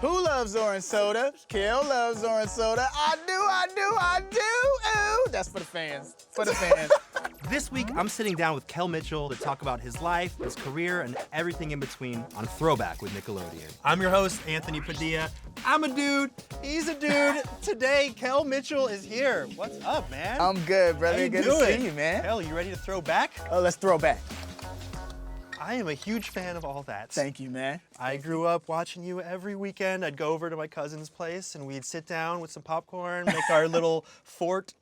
Who loves orange soda? Kel loves orange soda. I do. Ooh, that's for the fans. For the fans. This week, I'm sitting down with Kel Mitchell to talk about his life, his career, and everything in between on Throwback with Nickelodeon. I'm your host, Anthony Padilla. I'm a dude. He's a dude. Today, Kel Mitchell is here. What's up, man? I'm good, brother. How you Good doing? to see you, man. Kel, you ready to throw back? Oh, let's throw back. I am a huge fan of all that. Thank you, man. I grew up watching you every weekend. I'd go over to my cousin's place and we'd sit down with some popcorn, make our little fort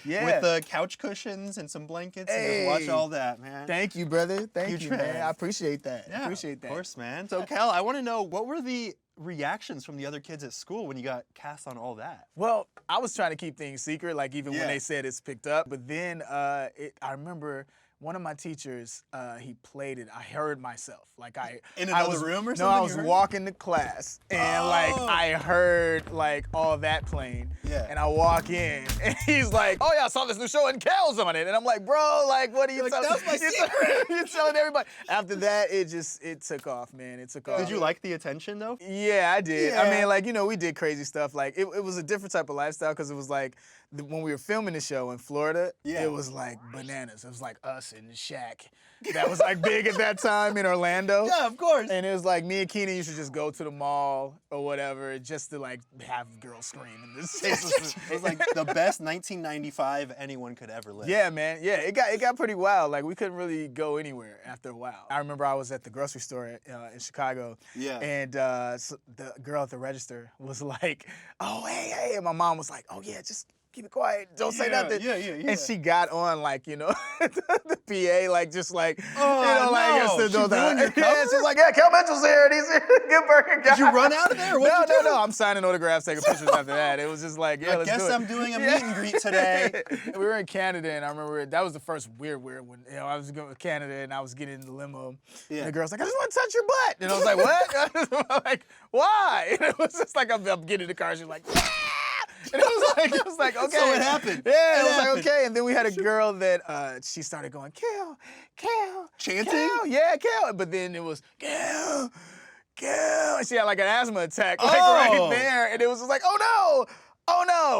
with the couch cushions and some blankets and just watch all that, man. Thank you, brother. Thank Huge you, fan. man. I appreciate that. Yeah, appreciate that. Of course, man. So, Kel, I want to know, what were the reactions from the other kids at school when you got cast on all that? Well, I was trying to keep things secret, like even when they said it's picked up. But then I remember one of my teachers, he played it. I heard myself. Like in another room or something? No, I was walking to class and like I heard like all that playing. Yeah. And I walk in and he's like, "Oh yeah, I saw this new show and Kel's on it." And I'm like, "Bro, like what are you telling?" That's my secret. You're telling everybody. After that, it took off, man. It took off. Did you like the attention though? Yeah, I did. Yeah. I mean, like, you know, we did crazy stuff. Like, it was a different type of lifestyle because it was like, when we were filming the show in Florida, it was like bananas. It was like us and Shaq. That was like big at that time in Orlando. Yeah, of course. And it was like me and Kenan used to just go to the mall or whatever just to like have girls scream. And this It was like the best 1995 anyone could ever live. Yeah, man. Yeah, it got pretty wild. Like we couldn't really go anywhere after a while. I remember I was at the grocery store in Chicago. Yeah. And so the girl at the register was like, "Oh, hey," and my mom was like, "Oh yeah, just keep it quiet. Don't say nothing." Yeah. And she got on like, you know, the PA, like just like, Oh, you know, like no. it's the, She ruined your yeah, cover? she's like, "Yeah, Kel Mitchell's here, and he's here. Good burger guy." Did you run out of there? What'd you do? No. I'm signing autographs, taking pictures after that. It was just like, yeah, I let's guess do it. I'm doing a meet and greet today. We were in Canada, and I remember that was the first weird one. You know, I was going to Canada, and I was getting in the limo. Yeah. And the girl's like, "I just want to touch your butt." And I was like, "What?" I'm like, "Why?" And it was just like, I'm getting in the car, and she's like, "Yeah!" And it was like, okay. So it happened. Yeah, it was happened. like, okay. And then we had a girl that she started going, "Kel." Chanting? Kel, yeah, Kel. But then it was, "Kel." And she had like an asthma attack, like Oh. right there. And it was just like, "Oh no.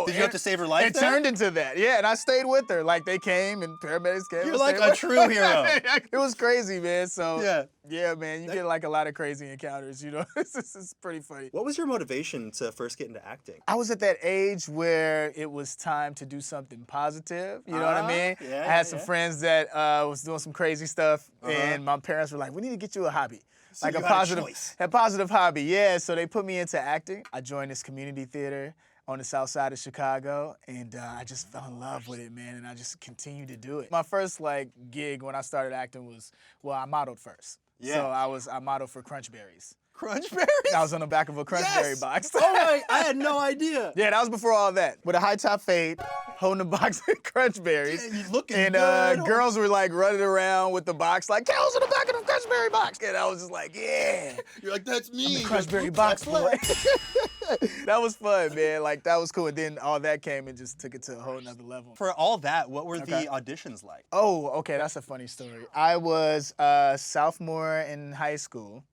Did you have to save her life It then? turned into that, yeah. And I stayed with her. Like they came and paramedics came. You're I like stayed a with true hero. It was crazy, man. So Yeah. man, you get like a lot of crazy encounters. You know, it's pretty funny. What was your motivation to first get into acting? I was at that age where it was time to do something positive. You know what I mean? Yeah, I had some friends that was doing some crazy stuff, and my parents were like, "We need to get you a hobby." So like you a had a positive, choice. positive hobby, yeah. So they put me into acting. I joined this community theater on the south side of Chicago, and I just fell in love with it, man, and I just continued to do it. My first like gig when I started acting was, well, I modeled first. Yeah. So I modeled for Crunchberries. Crunchberries? I was on the back of a Crunchberry box. Oh, I had no idea. Yeah, that was before all that. With a high top fade, holding a box of Crunchberries. Yeah, you looking and good. girls were like running around with the box, like, "Kel's in the back of the Crunchberry box." And I was just like, yeah. You're like, that's me. The Crunchberry box boy. That was fun, man. Like, that was cool. And then all that came and just took it to a whole nother level. For all that, what were the auditions like? Oh, okay, that's a funny story. I was a sophomore in high school,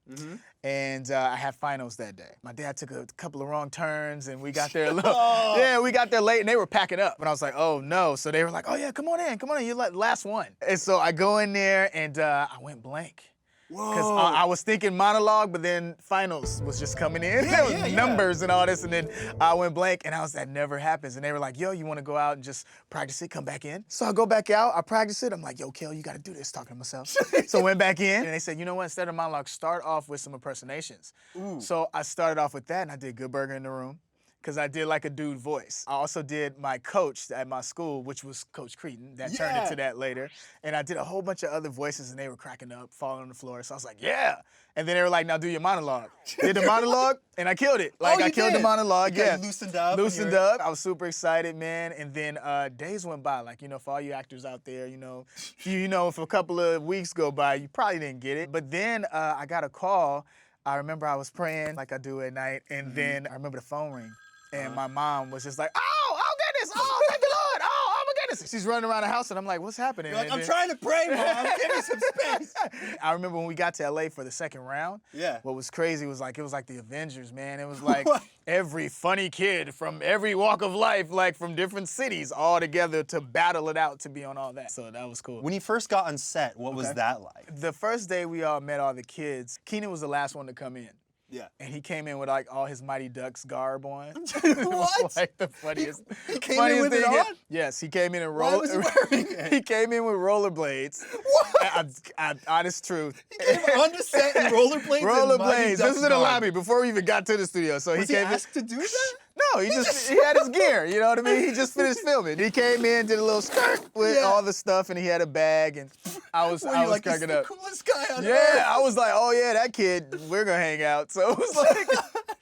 and I had finals that day. My dad took a couple of wrong turns, and we got there a little, we got there late, and they were packing up. And I was like, "Oh, no." So they were like, "Oh, yeah, come on in, you're like last one." And so I go in there, and I went blank. Because I was thinking monologue, but then finals was just coming in. There was numbers and all this, and then I went blank, and that never happens. And they were like, "Yo, you want to go out and just practice it, come back in?" So I go back out, I practice it. I'm like, "Yo, Kel, you got to do this," talking to myself. So I went back in, and they said, "You know what, instead of monologue, start off with some impersonations." Ooh. So I started off with that, and I did Good Burger in the Room, because I did like a dude voice. I also did my coach at my school, which was Coach Cretin. That turned into that later. And I did a whole bunch of other voices, and they were cracking up, falling on the floor. So I was like, yeah. And then they were like, "Now do your monologue." Did the monologue, and I killed it. Like, I killed the monologue, You loosened up. Loosened up. I was super excited, man. And then days went by. Like, you know, for all you actors out there, you know, if a couple of weeks go by, you probably didn't get it. But then I got a call. I remember I was praying like I do at night, and then I remember the phone ring. And my mom was just like, "Oh goodness, oh, thank the Lord, oh my fantasy. She's running around the house, and I'm like, what's happening? You're like, I'm trying to pray, Mom. Give me some space. I remember when we got to LA for the second round. Yeah. What was crazy was like, it was like the Avengers, man. It was like What? every funny kid from every walk of life, like from different cities, all together to battle it out to be on all that. So that was cool. When you first got on set, what was that like? The first day we all met all the kids, Kenan was the last one to come in. Yeah. And he came in with like all his Mighty Ducks garb on. What? It was like the funniest. He came in with it thing. on? Yes, he came in and Why was he wearing it? He came in with rollerblades. What? Honest truth. He came on the set in rollerblades. Rollerblades. This was in the lobby before we even got to the studio. So Was he came asked to do that? No, he had his gear, you know what I mean? He just finished filming. He came in, did a little skirt with all the stuff, and he had a bag, and I was like, cracking this up. the coolest guy on earth. Yeah, I was like, oh yeah, that kid, we're gonna hang out. So it was like,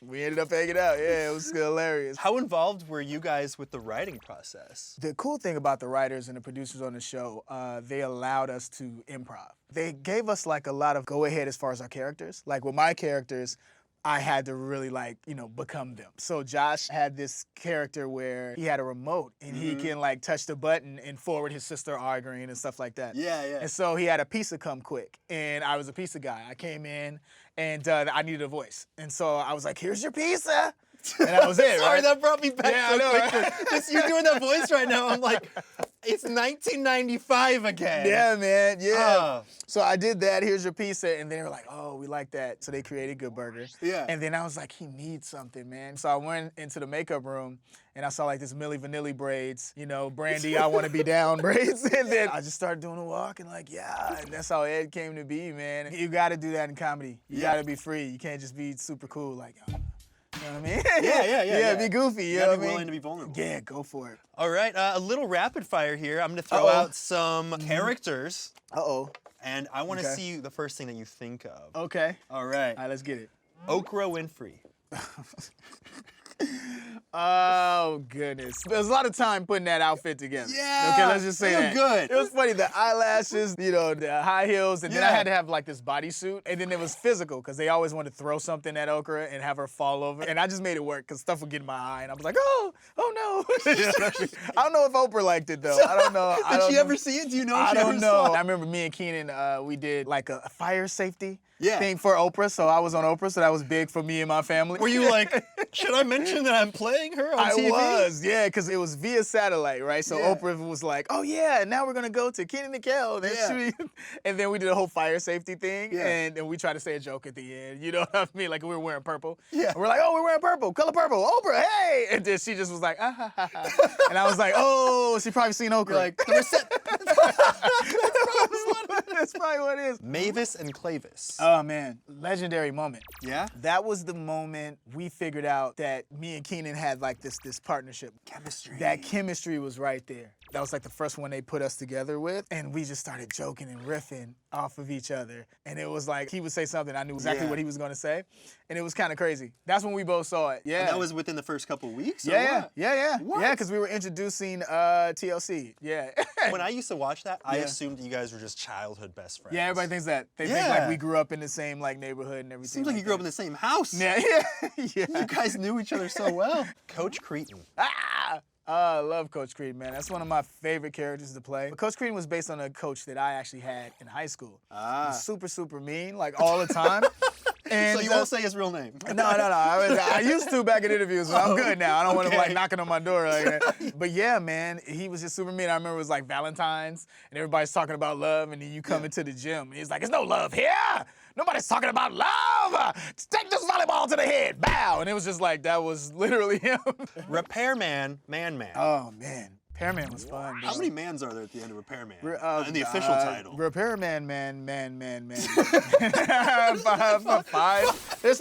we ended up hanging out. Yeah, it was hilarious. How involved were you guys with the writing process? The cool thing about the writers and the producers on the show, they allowed us to improv. They gave us like a lot of go ahead as far as our characters. Like with my characters, I had to really like, become them. So Josh had this character where he had a remote and he can like touch the button and forward his sister arguing and stuff like that. Yeah, yeah. And so he had a pizza come quick, and I was a pizza guy. I came in and I needed a voice. And so I was like, here's your pizza. And that was it, Sorry, right? that brought me back Yeah, so I know, quickly. right? Just you doing that voice right now, I'm like, it's 1995 again. Yeah, man, yeah. Oh. So I did that, here's your pizza, and they were like, oh, we like that. So they created Good Burger. Yeah. And then I was like, he needs something, man. So I went into the makeup room, and I saw like this Milli Vanilli braids, Brandy, I Wanna Be Down braids. And then I just started doing a walk, and like, yeah, and that's how Ed came to be, man. You gotta do that in comedy. You gotta be free. You can't just be super cool, like, you know what I mean? Yeah. Be goofy, you You know gotta what I be mean? willing to be vulnerable. Yeah, go for it. All right, a little rapid fire here. I'm gonna throw out some characters, Uh-oh. and I wanna Okay. see the first thing that you think of. Okay. All right. All right, let's get it. Oprah Winfrey. Oh, goodness. There's a lot of time putting that outfit together. Yeah, Okay, let's just say you that. good. It was funny, the eyelashes, the high heels, and then I had to have like this bodysuit, and then it was physical, because they always wanted to throw something at Okra and have her fall over, and I just made it work, because stuff would get in my eye, and I was like, oh no. You know what I mean? I don't know if Oprah liked it, though. I don't know. Did she ever see it? Do you know if I she ever don't saw know. it? I remember me and Kenan, we did like a fire safety Yeah. thing for Oprah, so I was on Oprah, so that was big for me and my family. Were you like, should I mention that I'm playing her on TV? I was, yeah, because it was via satellite, right? So Yeah. Oprah was like, oh yeah, now we're gonna go to Kenan Kel. And then we did a whole fire safety thing, Yeah. and then we tried to say a joke at the end, you know what I mean? Like we were wearing purple. Yeah. And we're like, oh, we're wearing purple, color purple, Oprah, hey! And then she just was like, ah ha ha ha. And I was like, oh, she probably seen Okra. You're like, the reset. That's probably what it is. Mavis and Clavis. Oh man, legendary moment. Yeah? That was the moment we figured out that me and Kenan had like this partnership. Chemistry. That chemistry was right there. That was like the first one they put us together with, and we just started joking and riffing off of each other. And it was like, he would say something, I knew exactly what he was gonna say, and it was kind of crazy. That's when we both saw it, yeah. And that was within the first couple weeks? Or yeah, what? yeah, What? yeah, because we were introducing TLC, yeah. When I used to watch that, I assumed that you guys were just childhood best friends. Yeah, everybody thinks that. They think like we grew up in the same like neighborhood and everything. Seems like you grew up in the same house. Yeah, yeah. You guys knew each other so well. Coach Cretan. I love Coach Cretan, man. That's one of my favorite characters to play. But Coach Cretan was based on a coach that I actually had in high school. He was super, super mean, like all the time. And So you won't say his real name? No. I used to back in interviews, but I'm good now. I don't want him like Okay. knocking on my door like that. But yeah, man, he was just super mean. I remember it was like Valentine's, and everybody's talking about love, and then you come into the gym, and he's like, "There's no love here. Nobody's talking about love. Take this volleyball to the head, bow." And it was just like, that was literally him. Repairman, man. Oh man, Repairman was fun. How bro. many mans are there at the end of Repairman? In in the official title. Repairman, man. 5. There's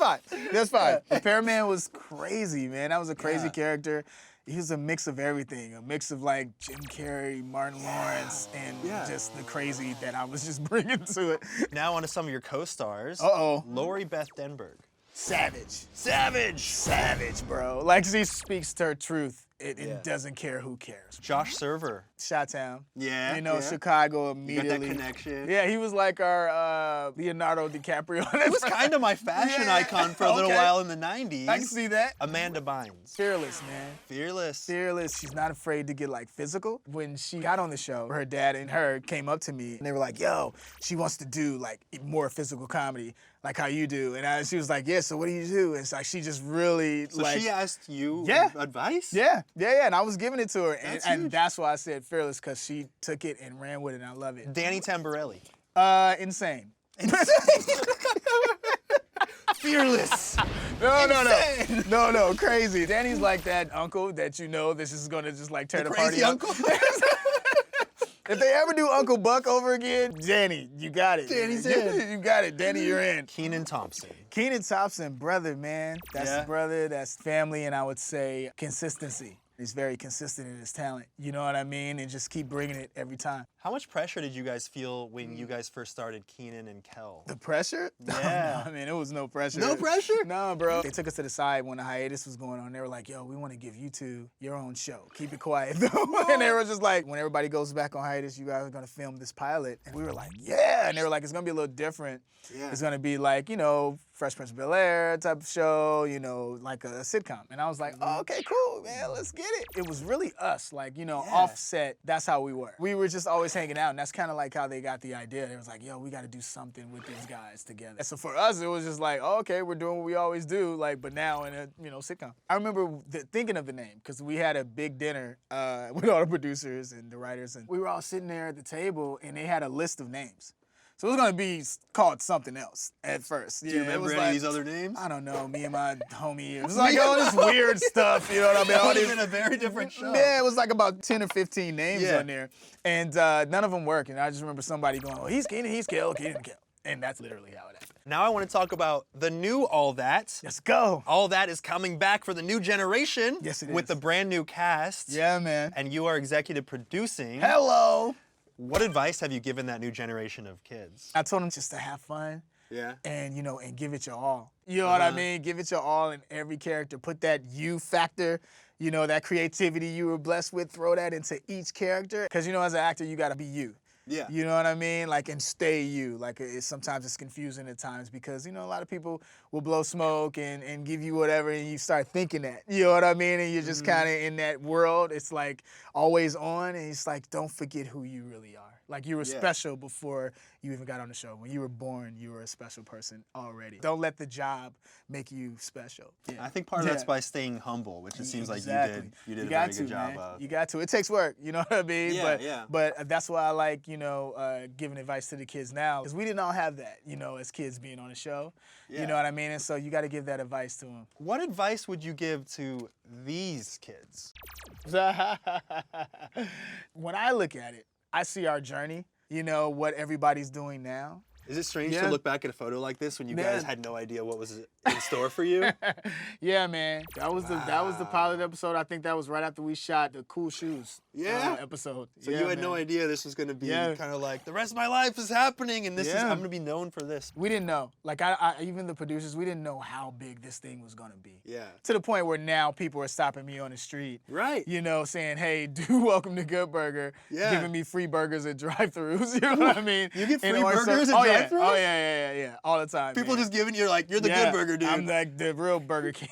5. Repairman was crazy, man. That was a crazy character. He was a mix of everything, a mix of like Jim Carrey, Martin Lawrence, and just the crazy that I was just bringing to it. Now on to some of your co-stars. Uh-oh. Lori Beth Denberg. Savage, Savage! bro. Like she speaks her truth It doesn't care who cares. Josh Server. Chi-Town. Yeah. You know, Chicago immediately. You got that connection. Yeah, he was like our Leonardo DiCaprio. He was kind of my fashion icon for a little while in the 90s. I can see that. Amanda Bynes. Fearless, man. Fearless. Fearless. She's not afraid to get like physical. When she got on the show, her dad and her came up to me and they were like, yo, she wants to do like more physical comedy like how you do. And she was like, yeah, so what do you do? And it's like she just really so she asked you advice? Yeah, and I was giving it to her. And that's why I said fearless, because she took it and ran with it, and I love it. Danny Tamborelli. Insane. Fearless. No, crazy. Danny's like that uncle that you know this is gonna just like tear the party up. Uncle. If they ever do Uncle Buck over again, Danny, you got it. Danny's in. You got it. Danny, you're in. Kenan Thompson. Kenan Thompson, brother, man. That's brother, that's family, and I would say consistency. He's very consistent in his talent, you know what I mean? And just keep bringing it every time. How much pressure did you guys feel when you guys first started Kenan and Kel? The pressure? Yeah. No, I mean, it was no pressure. No pressure? No, bro. They took us to the side when the hiatus was going on. They were like, yo, we want to give you two your own show. Keep it quiet, though. And they were just like, when everybody goes back on hiatus, you guys are going to film this pilot. And we were like, yeah. And they were like, it's going to be a little different. Yeah. It's going to be like, you know, Fresh Prince of Bel-Air type of show, you know, like a sitcom. And I was like, oh, okay, cool, man, let's get it. It was really us, like, you know, offset, that's how we were. We were just always hanging out, and that's kind of like how they got the idea. They was like, yo, we got to do something with these guys together. And so for us, it was just like, oh, okay, we're doing what we always do, like, but now in a, you know, sitcom. I remember thinking of the name, because we had a big dinner with all the producers and the writers, and we were all sitting there at the table, and they had a list of names. So it was gonna be called something else at first. Do you remember any of these other names? I don't know, me and my homie. It was like all this weird stuff, you know what I mean? It would have been a very different show. Yeah, it was like about 10 or 15 names on there. And none of them worked. And I just remember somebody going, oh, he's Kenan, he's Kel, Kenan Kel. And that's literally how it happened. Now I want to talk about the new All That. Let's go. All That is coming back for the new generation. Yes, it is. With the brand new cast. Yeah, man. And you are executive producing. Hello. What advice have you given that new generation of kids? I told them just to have fun. Yeah. And, you know, and give it your all. You know what I mean? Give it your all in every character. Put that you factor, you know, that creativity you were blessed with, throw that into each character. Because, you know, as an actor, you got to be you. Yeah. You know what I mean? Like, and stay you. Like, sometimes it's confusing at times because, you know, a lot of people will blow smoke and give you whatever and you start thinking that. You know what I mean? And you're just kind of in that world. It's like always on and it's like, don't forget who you really are. Like, you were special before you even got on the show. When you were born, you were a special person already. Don't let the job make you special. Yeah. I think part of that's by staying humble, which it seems like you did a very good job of. You got to. It takes work, you know what I mean? Yeah, But that's why I like, you know, giving advice to the kids now. Because we didn't all have that, you know, as kids being on the show. Yeah. You know what I mean? And so you got to give that advice to them. What advice would you give to these kids? When I look at it, I see our journey, you know, what everybody's doing now. Is it strange to look back at a photo like this when you guys had no idea what was in store for you? Yeah, man. That was the pilot episode. I think that was right after we shot the Cool Shoes episode. So you had no idea this was going to be kind of like, the rest of my life is happening and this is, I'm going to be known for this. We didn't know. Like, even the producers, we didn't know how big this thing was going to be. Yeah. To the point where now people are stopping me on the street. Right. You know, saying, hey, do welcome to Good Burger. Yeah. Giving me free burgers at drive-thrus. You know what I mean? You get free burgers at drive-thrus? Oh, yeah. All the time. People just giving you, like, you're the Good Burger dude. I'm like the real Burger King.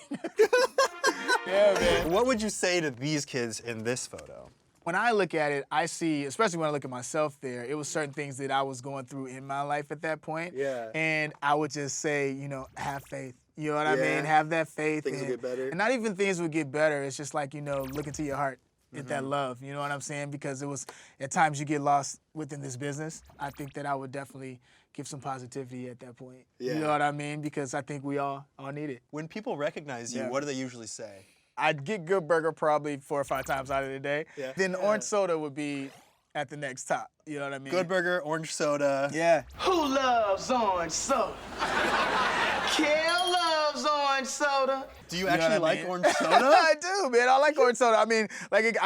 Yeah, man. What would you say to these kids in this photo? When I look at it, I see, especially when I look at myself there, it was certain things that I was going through in my life at that point. Yeah. And I would just say, you know, have faith. You know what I mean? Have that faith. Things will get better. And not even things will get better. It's just like, you know, look into your heart. Get that love, you know what I'm saying? Because it was, at times you get lost within this business. I think that I would definitely give some positivity at that point. Yeah. You know what I mean? Because I think we all need it. When people recognize you, what do they usually say? I'd get Good Burger probably 4 or 5 times out of the day. Yeah. Then orange soda would be at the next top. You know what I mean? Good Burger, orange soda. Yeah. Who loves orange soda? Kel loves orange orange soda. Do you know actually what I like mean? orange soda? I do, man. I like orange soda. I mean, like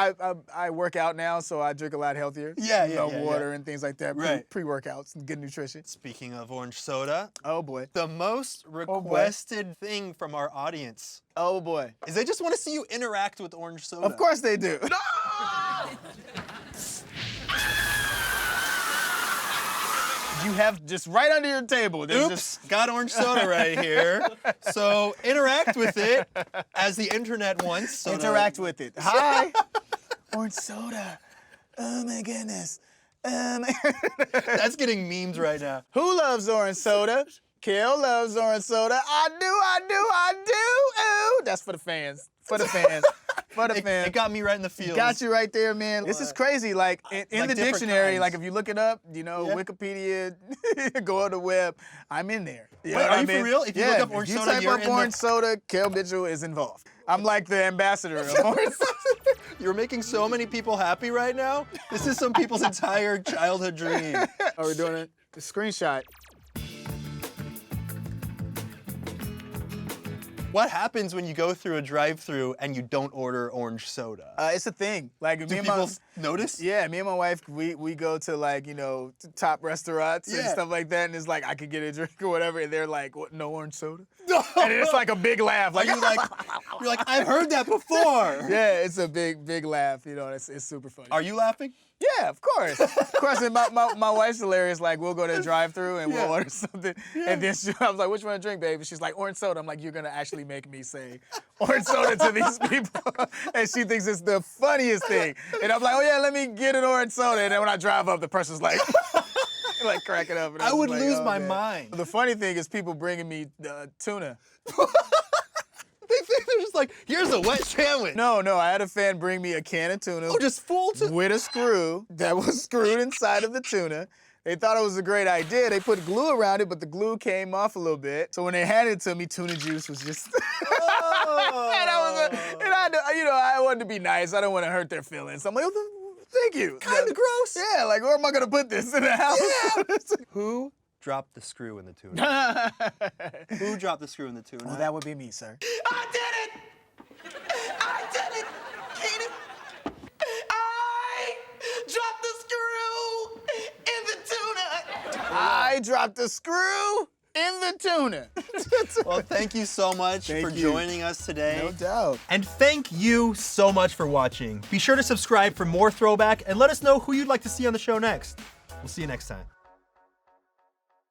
I work out now, so I drink a lot healthier. Yeah, You know, yeah, water and things like that. Right. Pre-workouts and good nutrition. Speaking of orange soda, Oh boy. the most requested thing from our audience Oh boy. is they just want to see you interact with orange soda. Of course they do. You have just right under your table. There's Oops, just got orange soda right here. So interact with it as the internet wants. So interact with it. Hi. Orange soda. Oh my goodness. That's getting memes right now. Who loves orange soda? Kel loves orange soda. I do. Ooh. That's for the fans. For the fans. For the fans. It got me right in the feels. Got you right there, man. This is crazy. Like in Like the different dictionary, kinds. like if you look it up, you know, Yeah. Wikipedia, go on the web, I'm in there. You know Wait, what are I you for mean? real? If you yeah, look up orange if you soda, type you're up in orange soda, Kel Mitchell is involved. I'm like the ambassador of orange soda. You're making so many people happy right now. This is some people's entire childhood dream. Are we doing it? The screenshot. What happens when you go through a drive-thru and you don't order orange soda? It's a thing. Like Do me and my people notice? yeah, me and my wife, we go to like, you know, top restaurants and Yeah. stuff like that, and it's like I could get a drink or whatever, and they're like, what, no orange soda? And it's like a big laugh. Like, You're like, I've heard that before. yeah, it's a big laugh. You know, it's super funny. Are you laughing? Yeah, of course. Of course, and my wife's hilarious. Like, we'll go to the drive-thru and we'll Yeah. order something. And then I was like, which one to drink, baby? She's like, orange soda. I'm like, you're going to actually make me say orange soda to these people. And she thinks it's the funniest thing. And I'm like, oh, yeah, let me get an orange soda. And then when I drive up, the person's like, like cracking up. And I I'm would like, lose oh, my man. mind. The funny thing is people bringing me tuna. They think they're just like, here's a wet sandwich. No, I had a fan bring me a can of tuna. Oh, just full to. with a screw that was screwed inside of the tuna. They thought it was a great idea. They put glue around it, but the glue came off a little bit. So when they handed it to me, tuna juice was just. I wanted to be nice. I don't want to hurt their feelings. I'm like, oh, thank you. Kind of gross. Yeah, like where am I gonna put this in the house? Who dropped the screw in the tuna? Who dropped the screw in the tuna? Well, that would be me, sir. I did it! I did it! Kenan! I dropped the screw in the tuna! I dropped the screw in the tuna. Well, thank you so much Thank for you. joining us today. No doubt. And thank you so much for watching. Be sure to subscribe for more Throwback and let us know who you'd like to see on the show next. We'll see you next time.